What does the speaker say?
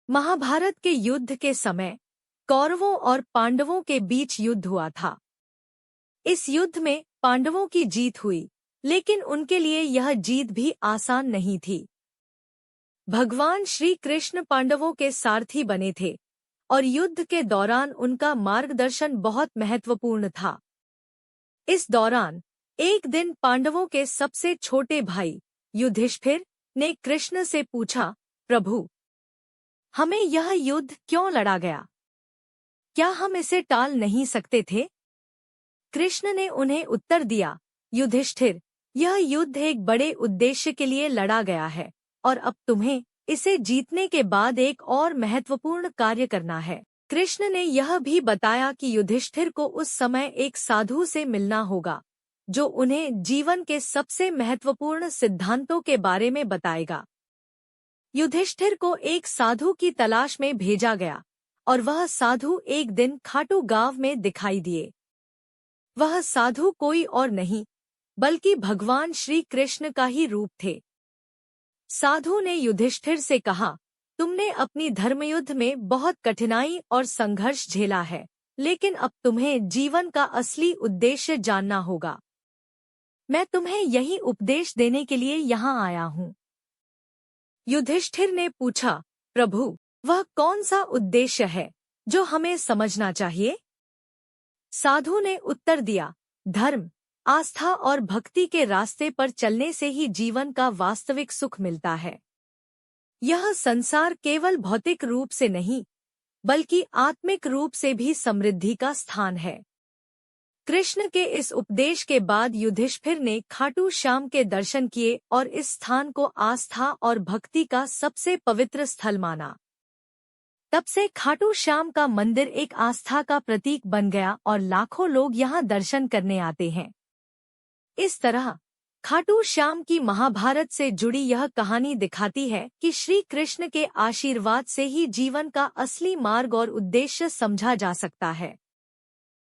महाभारत के युद्ध के समय कौरवों और पांडवों के बीच युद्ध हुआ था। इस युद्ध में पांडवों की जीत हुई, लेकिन उनके लिए यह जीत भी आसान नहीं थी। भगवान श्री कृष्ण पांडवों के सारथी बने थे और युद्ध के दौरान उनका मार्गदर्शन बहुत महत्वपूर्ण था। इस दौरान एक दिन पांडवों के सबसे छोटे भाई युधिष्ठिर ने कृष्ण से पूछा, प्रभु, हमें यह युद्ध क्यों लड़ा गया? क्या हम इसे टाल नहीं सकते थे? कृष्ण ने उन्हें उत्तर दिया, युधिष्ठिर, यह युद्ध एक बड़े उद्देश्य के लिए लड़ा गया है और अब तुम्हें इसे जीतने के बाद एक और महत्वपूर्ण कार्य करना है। कृष्ण ने यह भी बताया कि युधिष्ठिर को उस समय एक साधु से मिलना होगा, जो उन्हें जीवन के सबसे महत्वपूर्ण सिद्धांतों के बारे में बताएगा। युधिष्ठिर को एक साधु की तलाश में भेजा गया और वह साधु एक दिन खाटू गांव में दिखाई दिए। वह साधु कोई और नहीं बल्कि भगवान श्री कृष्ण का ही रूप थे। साधु ने युधिष्ठिर से कहा, तुमने अपनी धर्मयुद्ध में बहुत कठिनाई और संघर्ष झेला है, लेकिन अब तुम्हें जीवन का असली उद्देश्य जानना होगा। मैं तुम्हें यही उपदेश देने के लिए यहाँ आया हूँ। युधिष्ठिर ने पूछा, प्रभु, वह कौन सा उद्देश्य है जो हमें समझना चाहिए? साधु ने उत्तर दिया, धर्म, आस्था और भक्ति के रास्ते पर चलने से ही जीवन का वास्तविक सुख मिलता है। यह संसार केवल भौतिक रूप से नहीं, बल्कि आत्मिक रूप से भी समृद्धि का स्थान है। कृष्ण के इस उपदेश के बाद युधिष्ठिर ने खाटू श्याम के दर्शन किए और इस स्थान को आस्था और भक्ति का सबसे पवित्र स्थल माना। तब से खाटू श्याम का मंदिर एक आस्था का प्रतीक बन गया और लाखों लोग यहाँ दर्शन करने आते हैं। इस तरह खाटू श्याम की महाभारत से जुड़ी यह कहानी दिखाती है कि श्री कृष्ण के आशीर्वाद से ही जीवन का असली मार्ग और उद्देश्य समझा जा सकता है।